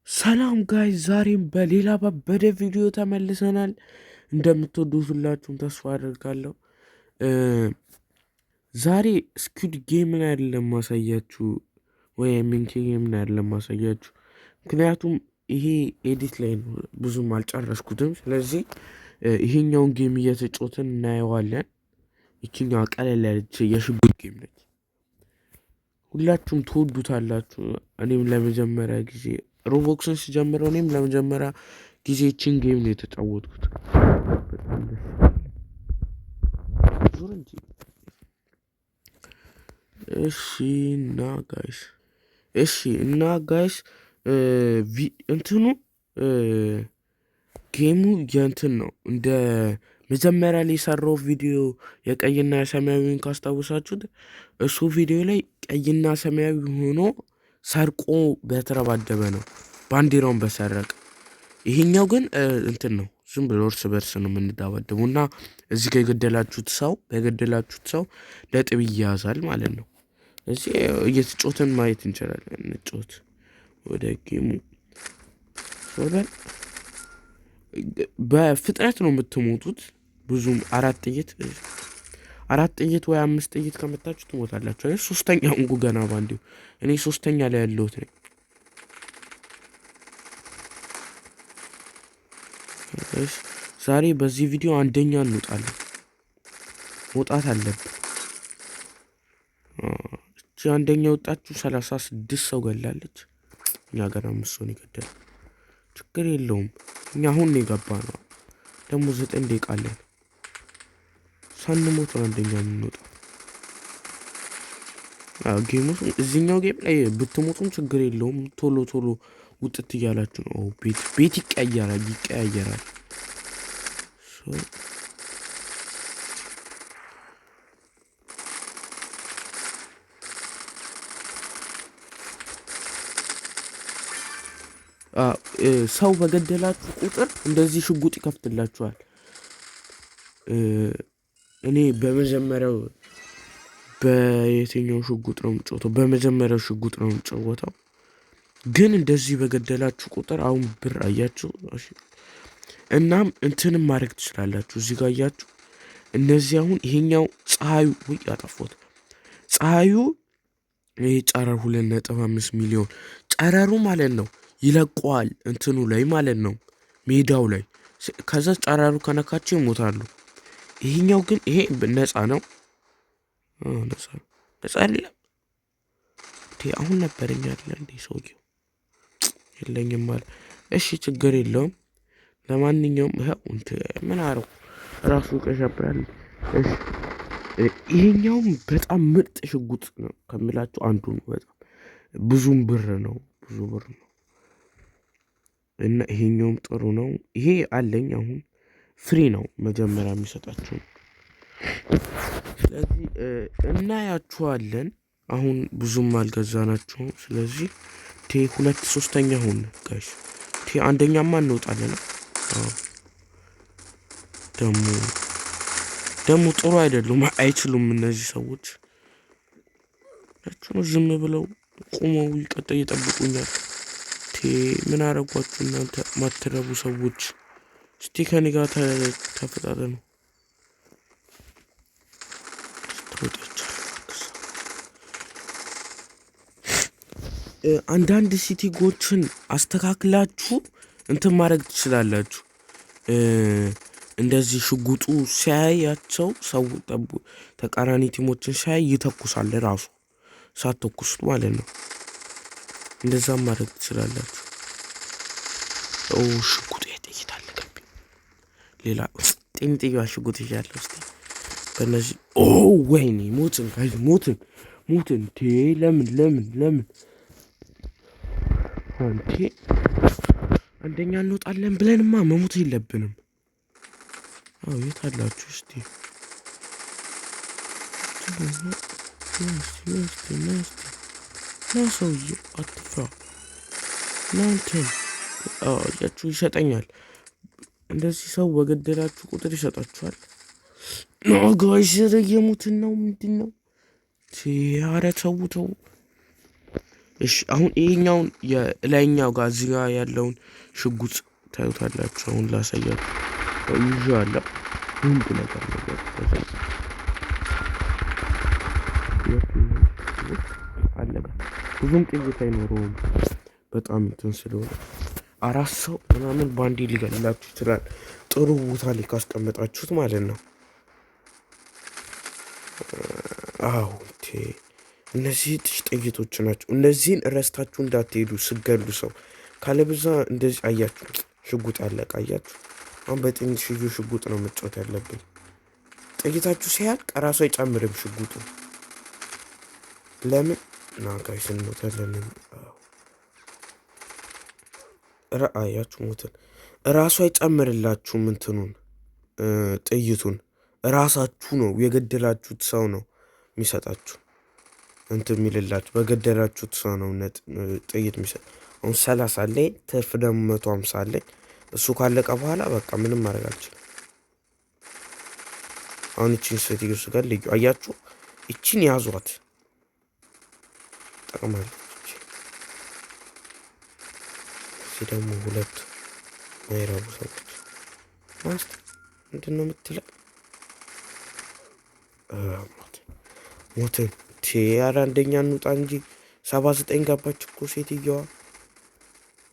ሰላም ጋይስ ዛሬም በሌላ ባበደ ቪዲዮ ተመልሰናል። እንደምትወዱት ሁላችሁም ተስፋ አደርጋለሁ። ዛሬ ስኩድ ጌምን አይደለም ማሳያችሁ ወይም ሚንኪ ጌምን አይደለም ማሳያችሁ። ምክንያቱም ይሄ ኤዲት ላይ ነው፣ ብዙም አልጨረስኩትም። ስለዚህ ይሄኛውን ጌም እየተጫወትን እናየዋለን። ይችኛዋ ቀለል ያለች የሽጉጥ ጌም ነች። ሁላችሁም ትወዱታላችሁ። እኔም ለመጀመሪያ ጊዜ ሮቦክስን ሲጀምረው እኔም ለመጀመሪያ ጊዜ ቺን ጌም ነው የተጫወትኩት። በጣም ደስ ዙር እንጂ። እሺ እና ጋይስ እንትኑ ጌሙ የእንትን ነው። እንደ መጀመሪያ ላይ የሰራው ቪዲዮ የቀይና የሰማያዊን ካስታወሳችሁት እሱ ቪዲዮ ላይ ቀይና ሰማያዊ ሆኖ ሰርቆ በተረባደበ ነው ባንዲራውን በሰረቀ። ይሄኛው ግን እንትን ነው፣ ዝም ብሎ እርስ በርስ ነው የምንዳባደቡ እና እዚህ ጋር የገደላችሁት ሰው ነጥብ ይያዛል ማለት ነው። እዚህ እየተጫወትን ማየት እንችላለን። እንጫወት ወደ ጌሙ ወደን። በፍጥነት ነው የምትሞቱት። ብዙም አራት ጥይት ወይ አምስት ጥይት ከመታችሁ ትሞታላችሁ። ሶስተኛው እንጉ ገና ባንዲው እኔ ሶስተኛ ላይ ያለሁት ነኝ። ዛሬ በዚህ ቪዲዮ አንደኛ እንወጣለን። መውጣት አለብን። እቺ አንደኛ ወጣችሁ 36 ሰው ገላለች። እኛ ገና 5 ሰው ይገደል። ችግር የለውም። እኛ አሁን ነው የገባነው። ደግሞ 9 ደቂቃ አለን። ሳንሞት አንደኛ የምንወጣው። ጌሙ እዚህኛው ጌም ላይ ብትሞቱም ችግር የለውም። ቶሎ ውጥት እያላችሁ ነው። ቤት ይቀያየራል። ሰው በገደላችሁ ቁጥር እንደዚህ ሽጉጥ ይከፍትላችኋል። እኔ በመጀመሪያው በየትኛው ሽጉጥ ነው የምጫወተው? በመጀመሪያው ሽጉጥ ነው የምጫወተው። ግን እንደዚህ በገደላችሁ ቁጥር አሁን ብር አያችሁ። እናም እንትንም ማድረግ ትችላላችሁ። እዚህ ጋር አያችሁ፣ እነዚህ አሁን ይሄኛው ፀሐዩ ያጠፎት ፀሐዩ ይሄ ጨረር 2.5 ሚሊዮን ጨረሩ ማለት ነው ይለቀዋል እንትኑ ላይ ማለት ነው፣ ሜዳው ላይ። ከዛ ጨረሩ ከነካቸው ይሞታሉ። ይሄኛው ግን ይሄ ነፃ ነው። ነፃ አይደለም። አሁን ነበረኛ አይደለ እንዴ ሰውየው? የለኝም ማለት። እሺ ችግር የለውም። ለማንኛውም ምን አረው ራሱ ቀሻብራል። እሺ ይሄኛውም በጣም ምርጥ ሽጉጥ ነው ከምላችሁ አንዱ ነው። በጣም ብዙ ብር ነው። እና ይሄኛውም ጥሩ ነው። ይሄ አለኝ አሁን ፍሪ ነው መጀመሪያ የሚሰጣችሁ። ስለዚህ እናያችኋለን። አሁን ብዙም አልገዛናችሁም። ስለዚህ 2-3ኛ ሆነ ጋይስ። አንደኛማ እንወጣለን። ደግሞ ጥሩ አይደሉም፣ አይችሉም እነዚህ ሰዎች። ዝም ብለው ቁመው ይጠብቁኛል። ምን አረጓችሁ እናንተ ማትረቡ ሰዎች? እስቲ ከኔ ጋር ተፈጣጠኑ። አንዳንድ ሲቲጎችን አስተካክላችሁ እንትን ማድረግ ትችላላችሁ። እንደዚህ ሽጉጡ ሲያያቸው ሰው ተቃራኒ ቲሞችን ሲያይ ይተኩሳል ራሱ ሳትተኩሱት ማለት ነው። እንደዛም ማድረግ ትችላላችሁ። ሽጉጥ ይታል ከብኝ ሌላ ጤንጤዋ ሽጉጥ ይያለው እስቲ በእነዚህ ወይኔ ሞትን ለምን አንቴ አንደኛ እንወጣለን ብለንማ መሞት የለብንም። የት አላችሁ እስቲ? ሰውዬው አትፍራ። እናንተን ያችሁ ይሰጠኛል። እንደዚህ ሰው በገደላችሁ ቁጥር ይሰጣችኋል። ጋይስ እየሞትን ነው። ምንድን ነው? ኧረ ተው እሺ አሁን ይሄኛውን የላይኛው ጋር እዚህ ጋር ያለውን ሽጉጥ ታዩታላችሁ። አሁን ላሳያችሁ። ይዤዋለሁ ሁሉ ነገር አለቀ። ብዙም ጥይት አይኖረውም። በጣም እንትን ስለሆነ 4 ሰው ምናምን ባንዴ ሊገላችሁ ይችላል። ጥሩ ቦታ ላይ ካስቀመጣችሁት ማለት ነው። አዎ እነዚህ ጥይቶች ናቸው። እነዚህን ረስታችሁ እንዳትሄዱ ስገሉ ሰው ካለብዛ እንደዚህ አያችሁ፣ ሽጉጥ አለቀ። አያችሁ አሁን በትንሽዬ ሽጉጥ ነው መጫወት ያለብን። ጥይታችሁ ሲያልቅ ራሱ አይጨምርም ሽጉጡ። ለምን ናጋይስ እንሞታለን። አያችሁ ሞትን ራሱ አይጨምርላችሁም። እንትኑን ጥይቱን ራሳችሁ ነው የገደላችሁት ሰው ነው የሚሰጣችሁ። እንትን የሚልላችሁ በገደላችሁት ሰው ነው ጥይት የሚሰጥ። አሁን 30 አለኝ ትርፍ ደግሞ 150 አለኝ። እሱ ካለቀ በኋላ በቃ ምንም ማድረግ አልችልም። አሁን እቺን ሴትዮ ጋር ልዩ አያችሁ፣ እቺን ያዟት ጠቅማለች። እዚህ ደግሞ ሁለት ማይራቡ ሰዎች ማስት ምንድን ነው የምትለው? ሞትን ኧረ አንደኛ እንውጣ እንጂ 79 ገባች እኮ ሴትዮዋ።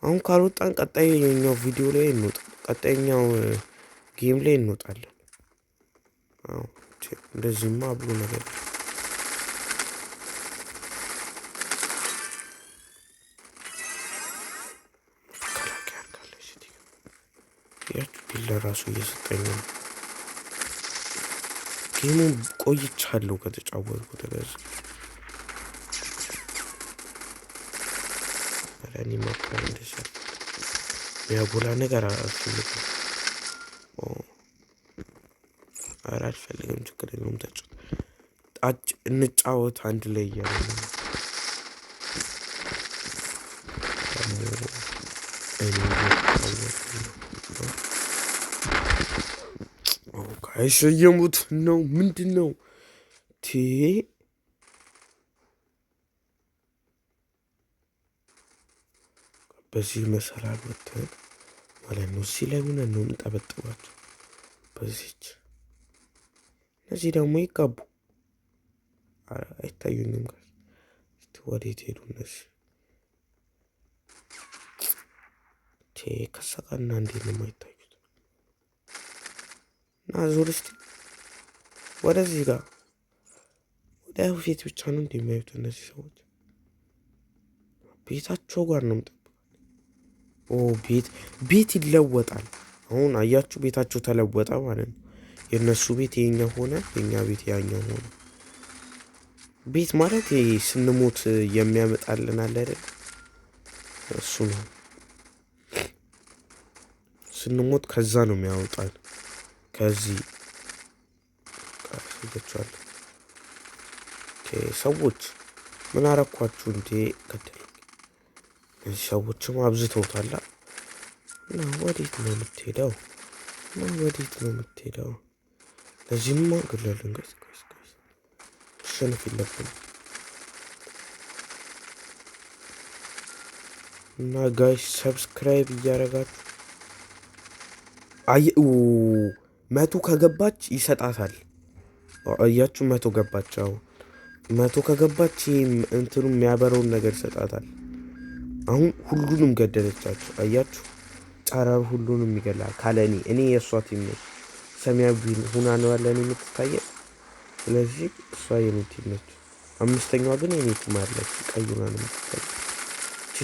አሁን ካልወጣን ቀጣይኛው ቪዲዮ ላይ እንውጣ፣ ቀጣይኛው ጌም ላይ እንወጣለን። እንደዚህማ ብሎ ነገር ለራሱ እየሰጠኝ ነው። ጌሙን ቆይቻለሁ ከተጫወትኩት። ለዚህ ለኔ ማክራ እንደሻል ያጎላ ነገር አልፈልግም። ኧረ አልፈልግም። ችግር የለውም። እንጫወት አንድ ላይ እያለ ነው። አይሸየሙት ነው ምንድን ነው በዚህ መሰላል ወጥተን ማለት ነው። እዚህ ላይ ምን ነው እንጠበጥባቸው በዚች። እነዚህ ደግሞ ይጋቡ አይታዩኝም። ጋር ወዴት ሄዱ እነዚህ? ከሰቃና እንዴት ነው የማይታዩት? እና ዞር እስቲ ወደዚህ ጋር ወደ ፊት ብቻ ነው እንደሚያዩት እነዚህ ሰዎች። ቤታቸው ጋር ነው ቤት ይለወጣል። አሁን አያችሁ ቤታቸው ተለወጠ ማለት ነው። የእነሱ ቤት የኛ ሆነ፣ የኛ ቤት ያኛው ሆነ። ቤት ማለት ስንሞት የሚያመጣልን አለ አይደል? እሱ ነው። ስንሞት ከዛ ነው የሚያወጣን። ከዚህ ቃል ሰዎች ምን አረኳችሁ እንዴ? ገደሉ። እነዚህ ሰዎችም አብዝተውታል። እና ወዴት ነው የምትሄደው? ለዚህማ ግለልን ጋይስ ሸንፍ የለብንም። እና ጋይስ ሰብስክራይብ እያደረጋችሁ መቶ ከገባች ይሰጣታል። እያችሁ 100 ገባች። አሁን 100 ከገባች እንትኑ የሚያበረውን ነገር ይሰጣታል። አሁን ሁሉንም ገደለቻቸው። አያችሁ ጨረር ሁሉንም ይገላል ካለኔ። እኔ የእሷ ቲም ነች። ሰማያዊ ሁና ነው ያለን የምትታየው። ስለዚህ እሷ የኔ ቲም ነች። አምስተኛዋ ግን የኔ ቲም አለች። ቀይ ሁና ነው የምትታየው።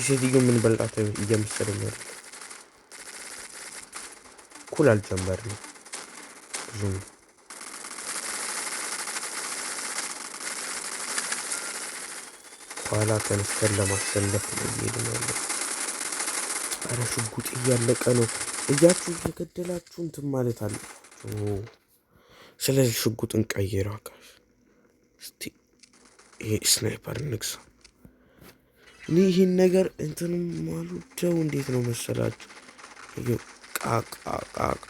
ሴትዮ ምን በልጣት እየመሰለኝ አይደል? እኩል አልጀመርንም ብዙም። ኋላ ተነስተን ለማሰለፍ ነው እየሄድን ያለው። ኧረ ሽጉጥ እያለቀ ነው። እያችሁ እየገደላችሁ እንትን ማለት አለባችሁ። ስለዚህ ሽጉጥን ቀይራ ጋር እስቲ ይሄ ስናይፐር ንግዛ። እኔ ይህን ነገር እንትንም ማሉደው እንዴት ነው መሰላችሁ? ቃቃቃቃ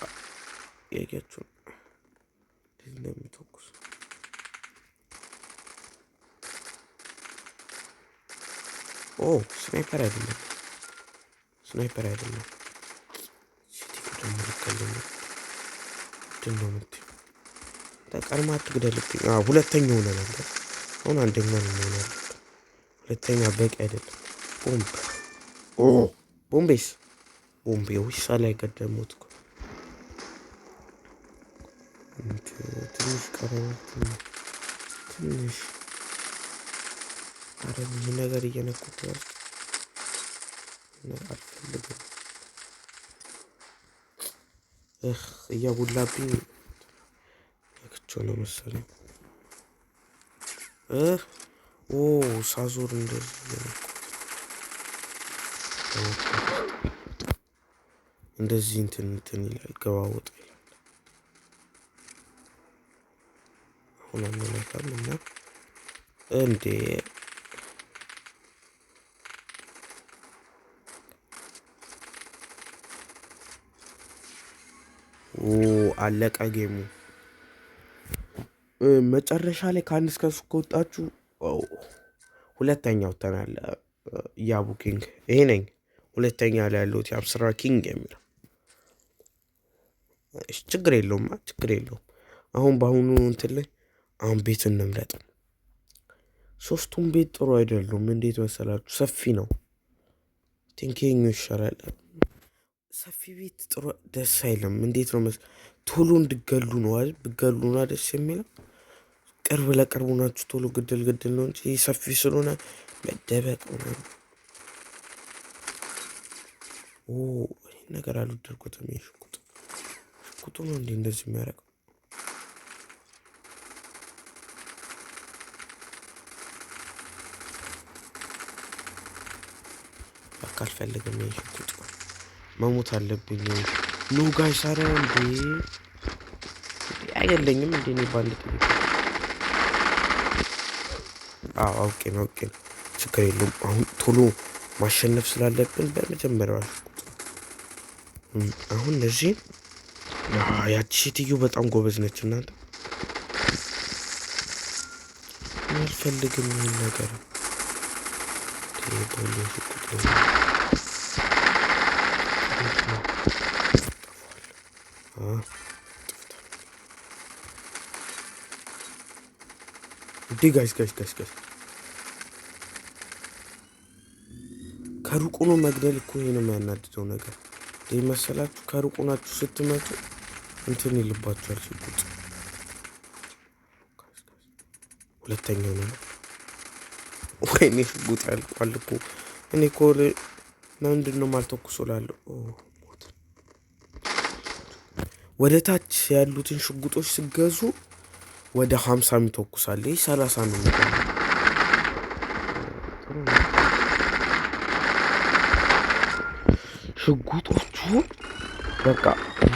ያያችሁ እንዴት እንደሚተኩስ ኦ ስናይፐር አይደለም ሲቲ ደግሞ ልከለኝ ምንድነው የምትይው? ተቀርማ አትግደልብኝ። ሁለተኛው ሆነ ነበር። አሁን አንደኛ ነው መሆን ያለብን። ሁለተኛ በቂ አይደለም። ቦምቤስ ቦምቤ ውሻ ላይ ገደሙት እኮ ትንሽ ቀረባት። ትንሽ አረ ብዙ ነገር እየነኩት ያለ አልፈልግም። እያቡላብኝ ነክቼው ነው መሰለኝ። ሳዞር እንደዚህ እየነኩት እንደዚህ እንትን ይላል ገባወጥ ይላል። አሁን አንነካም እና እንዴ አለቀ ጌሙ። መጨረሻ ላይ ከአንድ እስከ ሶስት ከወጣችሁ ሁለተኛው ተናለ ያቡ ኪንግ ይሄ ነኝ። ሁለተኛ ላይ ያለሁት የአብስራ ኪንግ የሚለው ችግር የለውም። አሁን በአሁኑ እንትን ላይ አሁን ቤት እንምረጥ። ሶስቱም ቤት ጥሩ አይደሉም። እንዴት መሰላችሁ? ሰፊ ነው። ቲንኪንግ ይሻላል። ሰፊ ቤት ጥሩ ደስ አይልም። እንዴት ነው ቶሎ እንድገሉ ነው አይደል? ብገሉ ነው ደስ የሚለው። ቅርብ ለቅርቡ ናችሁ ቶሎ ግድል ነው እንጂ ሰፊ ስለሆነ መደበቅ ነው። ይሄን ነገር አልወደድኩትም። ሽጉጡ ነው እንዴ እንደዚህ የሚያደርገው? በቃ አልፈልግም። ይሄ ሽጉጥ መሞት አለብኝ። ኖ ጋይስ አረ እንዴ አይገለኝም እንዴ ነው ባንድ ጥይት። አውቄ ነው ችግር የለውም። አሁን ቶሎ ማሸነፍ ስላለብን በመጀመሪያው አሁን ለዚህ ያቺ ሴትዮ በጣም ጎበዝ ነች። እናንተ አልፈልግም ይሄን ነገር ጋይስ ከሩቁ ነው መግደል እኮ። ይሄ ነው የሚያናድደው ነገር ይህ መሰላችሁ። ከሩቁ ናችሁ ስትመጡ እንትን ይልባችኋል ሽጉጥ። ሁለተኛው ነው። ወይኔ ሽጉጥ ያልቋል እኮ። እኔ እኮ ምንድን ነው ማልተኩሶ ላለሁ ወደ ታች ያሉትን ሽጉጦች ስገዙ ወደ 50 ይተኩሳል። ይህ 30 ነው። ሽጉጦቹ በቃ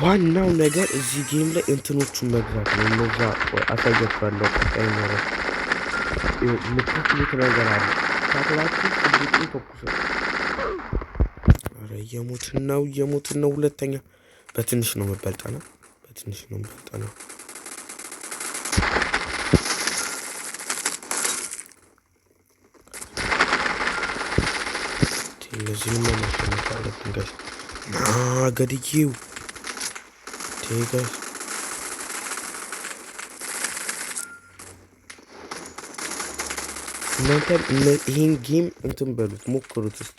ዋናው ነገር እዚህ ጌም ላይ እንትኖቹን መግዛት ነው። እነዛ አሳያችኋለሁ። ቀጣይ ነገር ምትክልት ነገር አለ። ታክላችሁ ሽጉጡ ይተኩሳል። ኧረ እየሞትን ነው። ሁለተኛ በትንሽ ነው መበልጠና እነዚህንማ ማሸነፍ አለብን ጋይስ። ገድዬው ጋይስ እናንተ ይህን ጌም እንትን በሉት ሞክሩት እስቲ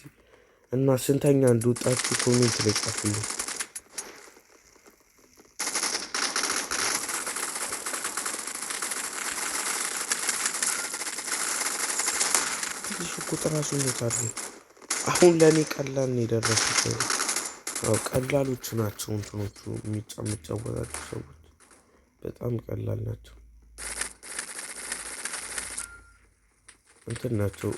እና ስንተኛ እንደወጣችሁ ኮሜንት ላይ ጻፉልኝ። ትንሽ ቁጥር ራሱ እንታለ አሁን ለእኔ ቀላል ነው የደረሱት። ቀላሎቹ ናቸው እንትኖቹ የሚጫወታቸው ሰዎች በጣም ቀላል ናቸው። እንትን ናቸው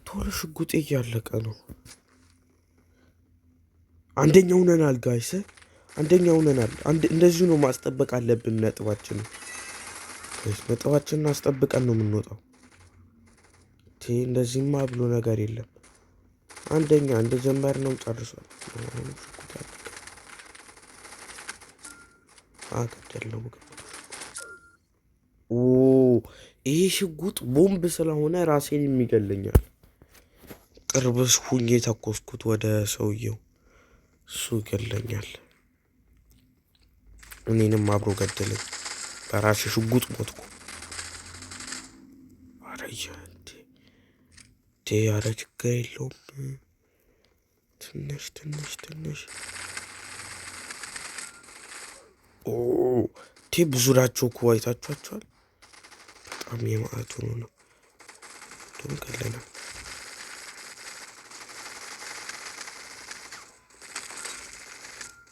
ቶሎ ሽጉጤ እያለቀ ነው። አንደኛው ሆነናል ጋይስ፣ እንደዚሁ ነው ማስጠበቅ አለብን ነጥባችንን አስጠብቀን ነው የምንወጣው። እንደዚህማ ብሎ ነገር የለም። አንደኛ እንደጀመርነው ጨርሷል። ገደለው። ኦ ይሄ ሽጉጥ ቦምብ ስለሆነ ራሴን የሚገለኛል። ቅርብስ ሁኜ ተኮስኩት ወደ ሰውየው፣ እሱ ይገለኛል። እኔንም አብሮ ገደለኝ። በራሴ ሽጉጥ ሞትኩ። አረየ ኧረ ችግር የለውም። ትንሽ ብዙ ናቸው እኮ አይታችኋቸዋል። በጣም የማዕቱ ነው። ቶም ገለናል።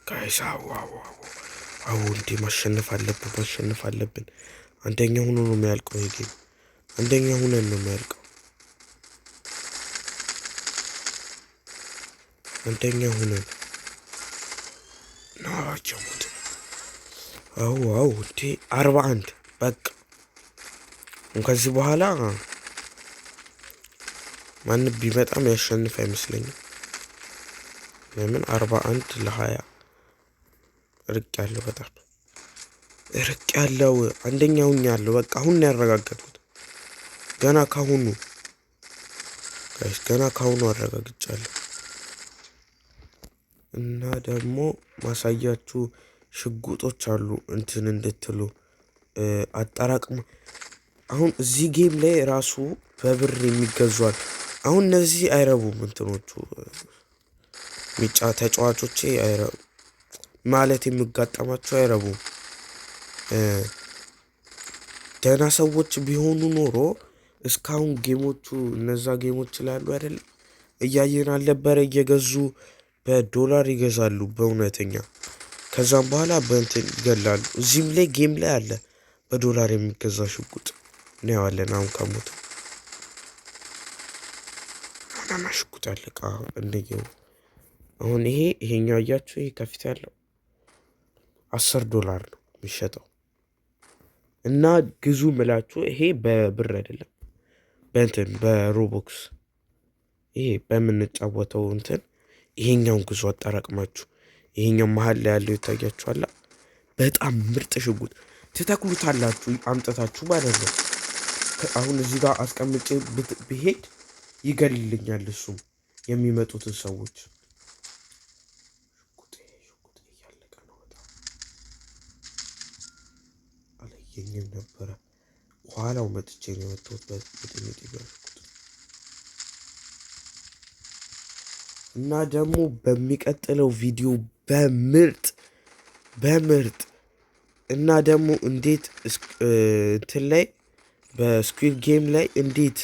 ጋይስ እንዴ ማሸነፍ አለብን። አንደኛ ሆኖ ነው የሚያልቀው ይሄ ጌም። አንደኛ ሆነን ነው የሚያልቀው። አንደኛ ሆነን ናቸው ሞት። እንዴ 41 በቃ ከዚህ በኋላ ማንም ቢመጣም ያሸንፍ አይመስለኝም። ለምን 41 ለ20 በጣም ርቅ ያለው አንደኛ ሆኛለሁ። በቃ አሁን ያረጋገጥኩት ገና ካሁኑ አረጋግጫለሁ። እና ደግሞ ማሳያችሁ ሽጉጦች አሉ እንትን እንድትሉ አጣራቅም። አሁን እዚህ ጌም ላይ ራሱ በብር የሚገዟል። አሁን እነዚህ አይረቡም እንትኖቹ ተጫዋቾቼ አይረቡም ማለት የሚጋጠማቸው አይረቡም። ደህና ሰዎች ቢሆኑ ኖሮ እስካሁን እነዛ ጌሞች ላሉ አይደል እያየን አልነበረ? እየገዙ በዶላር ይገዛሉ በእውነተኛ። ከዛም በኋላ በእንትን ይገላሉ። እዚህም ላይ ጌም ላይ አለ በዶላር የሚገዛ ሽጉጥ እናየዋለን። አሁን ከሞት አናማ ሽጉጥ አለቃ እንደየው። አሁን ይሄኛው አያችሁ፣ ይሄ ከፊት ያለው $10 ነው የሚሸጠው። እና ግዙ ምላችሁ ይሄ በብር አይደለም በእንትን በሮቦክስ ይሄ በምንጫወተው እንትን ይሄኛውን ግዙ አጣራቅማችሁ። ይሄኛው መሃል ላይ ያለው ይታያችኋል። በጣም ምርጥ ሽጉጥ ትተክሉታላችሁ አምጥታችሁ ማለት ነው። አሁን እዚህ ጋር አስቀምጬ ብሄድ ይገልልኛል እሱም የሚመጡትን ሰዎች። ሽጉጥ እያለቀ ነው። በጣም አለየኝም ነበረ። ኋላው መጥቼ ነው የወጣሁት በጥሜት ይበልኩት። እና ደግሞ በሚቀጥለው ቪዲዮ በምርጥ እና ደግሞ እንዴት እንትን ላይ በስኩዊድ ጌም ላይ እንዴት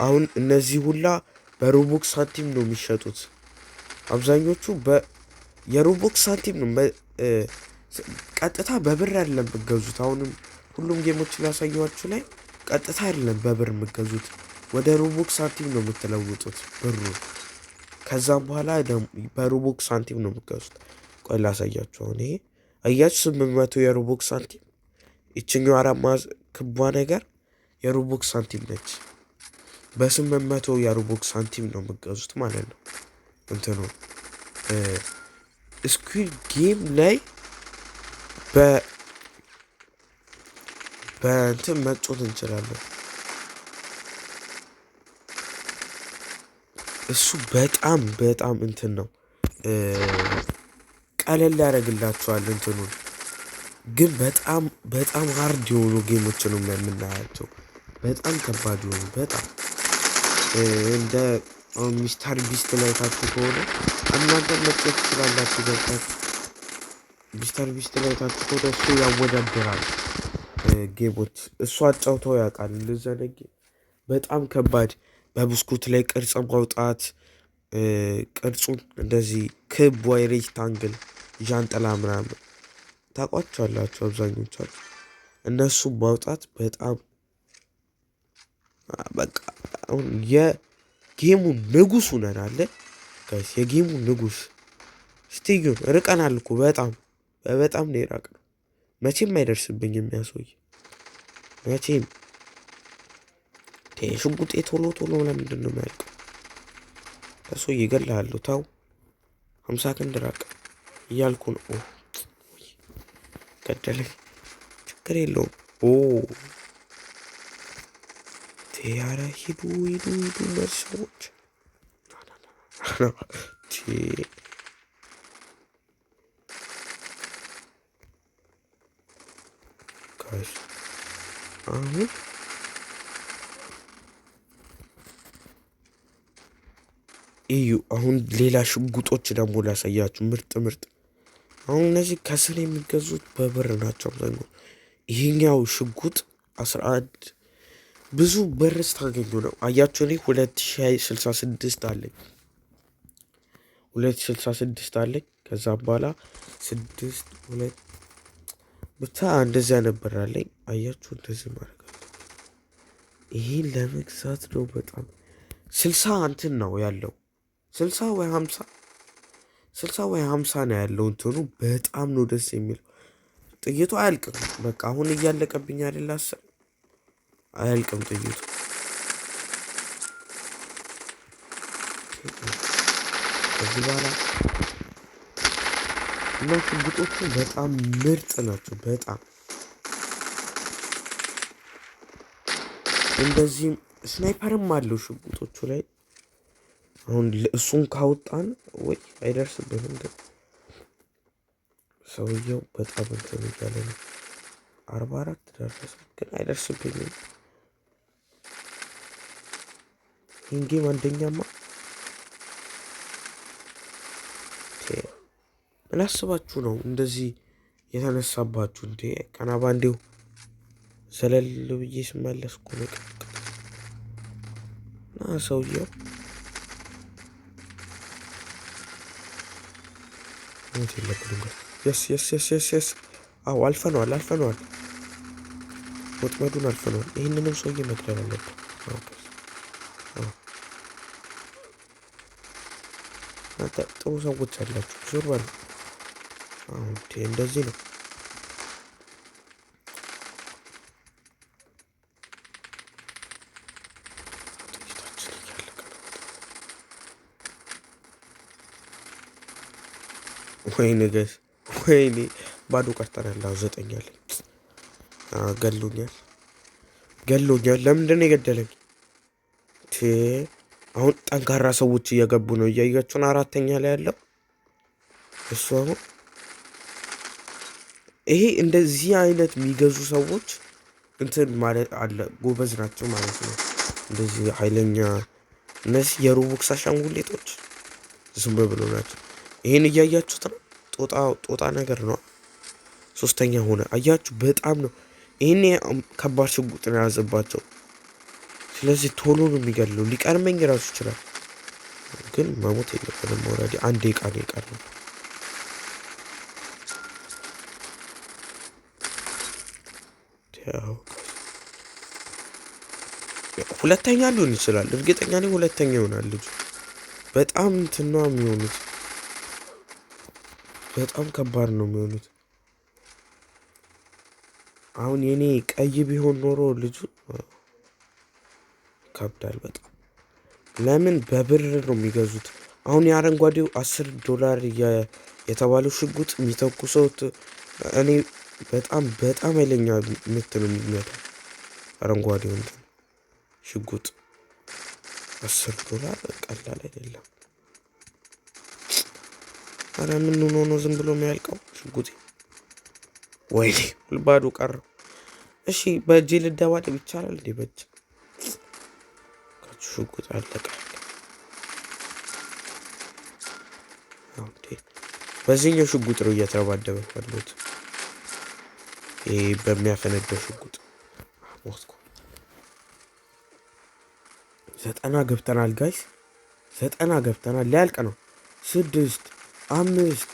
አሁን እነዚህ ሁላ በሮቦክስ ሳንቲም ነው የሚሸጡት። አብዛኞቹ የሮቦክስ ሳንቲም ነው። ቀጥታ በብር አይደለም የምትገዙት። አሁንም ሁሉም ጌሞች ላሳየኋችሁ ላይ ቀጥታ አይደለም በብር የምትገዙት፣ ወደ ሮቦክስ ሳንቲም ነው የምትለውጡት ብሩ። ከዛም በኋላ በሮቦክስ ሳንቲም ነው የምትገዙት። ቆይ ላሳያችሁ። አሁን ይሄ አያችሁ 800 የሮቦክስ ሳንቲም። ይችኛው 4 ክቧ ነገር የሮቦክስ ሳንቲም ነች። በ800 የሮቦክስ ሳንቲም ነው የምትገዙት ማለት ነው። እንትኑ ስኩዊድ ጌም ላይ በእንትን መጮት እንችላለን። እሱ በጣም እንትን ነው፣ ቀለል ያደርግላችኋል እንትኑን። ግን በጣም ሃርድ የሆኑ ጌሞችን ነው የምናያቸው። በጣም ከባድ የሆኑ በጣም እንደ ሚስተር ቢስት ላይ ታችሁ ከሆነ እናንተ መጫወት ትችላላችሁ ገብታችሁ። ሚስተር ቢስት ላይ ታችሁ ከሆነ እሱ ያወዳደራል ጌሞች። እሱ አጫውተው ያውቃል። እንደዛ ነገር በጣም ከባድ በብስኩት ላይ ቅርጽ ማውጣት፣ ቅርጹን እንደዚህ ክብ ወይ ሬክታንግል ዣንጥላ ምናምን ታውቋቸዋላችሁ አብዛኞቻችሁ። እነሱ ማውጣት በጣም በቃ አሁን የጌሙ ንጉስ ሆነን አለ ጋይስ። የጌሙ ንጉስ ስቲዩን ርቀናል እኮ በጣም ነው የራቅነው። መቼም አይደርስብኝ የሚያስወይ መቼም። ሽጉጤ ቶሎ ለምንድን ነው የሚያልቀው? ከሰው ይገላሉ። ታው 50 ክንድ ራቅ እያልኩ ነው። ገደለኝ። ችግር የለውም። ኦ ቴያራ ሂዱ ሰዎች አሁን እዩ። አሁን ሌላ ሽጉጦች ደግሞ ላሳያችሁ። ምርጥ አሁን እነዚህ ከስር የሚገዙት በብር ናቸው አብዛኛው። ይሄኛው ሽጉጥ 11 ብዙ ብር ስታገኙ ነው። አያችሁ እኔ 2066 አለኝ 2066 አለኝ። ከዛ በኋላ 2 ብቻ እንደዚያ ነበር አለኝ። አያችሁ እንደዚህ ማድረግ ይሄን ለመግዛት ነው። በጣም 60 እንትን ነው ያለው 60 ወይ 50 ነው ያለው እንትኑ። በጣም ነው ደስ የሚለው። ጥይቱ አያልቅም። በቃ አሁን እያለቀብኝ አይደል? አያልቅም ጥይቱ። ከዚህ በኋላ እና ሽጉጦቹ በጣም ምርጥ ናቸው። በጣም እንደዚህም ስናይፐርም አለው ሽጉጦቹ ላይ። አሁን እሱን ካወጣን ወይ አይደርስብንም። ግን ሰውየው በጣም እንትን እያለ ነው። 44 ደረሰ ግን አይደርስብኝም። ይህን ጌም አንደኛማ ምን አስባችሁ ነው እንደዚህ የተነሳባችሁ እንዴ? ቀና ባንዴው ዘለል ብዬ ስመለስ እኮ ነው እና ሰውየው ሞት የለብንም። የስ አዎ አልፈነዋል። ወጥመዱን አልፈነዋል። ይህንንም ሰውዬ መግደል አለብን። እናንተ ጥሩ ሰዎች አላችሁ። ዞር በሉ። እንደዚህ ነው። ወይኔ ባዶ ቀርተናል። 9 አለኝ። ገሎኛል። ለምንድን ነው የገደለኝ? አሁን ጠንካራ ሰዎች እየገቡ ነው። እያያችሁን 4ኛ ላይ ያለው እሱ። አሁን ይሄ እንደዚህ አይነት የሚገዙ ሰዎች እንትን ማለት አለ ጎበዝ ናቸው ማለት ነው። እንደዚህ ኃይለኛ እነዚህ የሮቦክስ አሻንጉሊቶች ዝም ብሎ ናቸው። ይሄን እያያችሁት ነው። ጦጣ ነገር ነው። 3ኛ ሆነ። አያችሁ በጣም ነው። ይሄኔ ከባድ ሽጉጥ ነው የያዘባቸው። ስለዚህ ቶሎ ነው የሚገድለው። ሊቀርመኝ ራሱ ይችላል። ግን መሞት የለብንም። ኦልሬዲ 1 ደቂቃ ነው የቀረው። ሁለተኛ ሊሆን ይችላል። እርግጠኛ ነኝ 2ኛ ይሆናል ልጁ። በጣም እንትን ነው የሚሆኑት። በጣም ከባድ ነው የሚሆኑት። አሁን የኔ ቀይ ቢሆን ኖሮ ልጁ ከብዳል በጣም። ለምን በብር ነው የሚገዙት? አሁን የአረንጓዴው $10 የተባለው ሽጉጥ የሚተኩሰው እኔ በጣም ኃይለኛ ምት ነው የሚመታው። አረንጓዴው እንትን ሽጉጥ $10 ቀላል አይደለም። አረ ምን ሆኖ ዝም ብሎ የሚያልቀው ሽጉጤ? ወይኔ ባዶ ቀረው። እሺ በእጄ ልደባደብ ይቻላል እንዴ? በእጅ ሽጉጥ አለቀ። በዚህኛው ሽጉጥ ነው እየተረባደበ ያሉት። ይሄ በሚያፈነደው ሽጉጥ ሞስኮ 90 ገብተናል ጋይስ። 90 ገብተናል። ሊያልቅ ነው። 6 5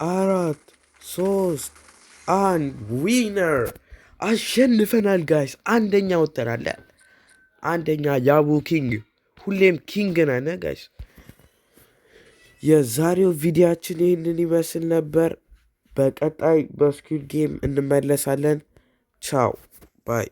4 3 1 ዊነር አሸንፈናል ጋይስ። አንደኛ ወጥተናል። አንደኛ ያቡ ኪንግ። ሁሌም ኪንግ ነን ጋይስ። የዛሬው ቪዲዮአችን ይህንን ይመስል ነበር። በቀጣይ በስኩዊድ ጌም እንመለሳለን። ቻው ባይ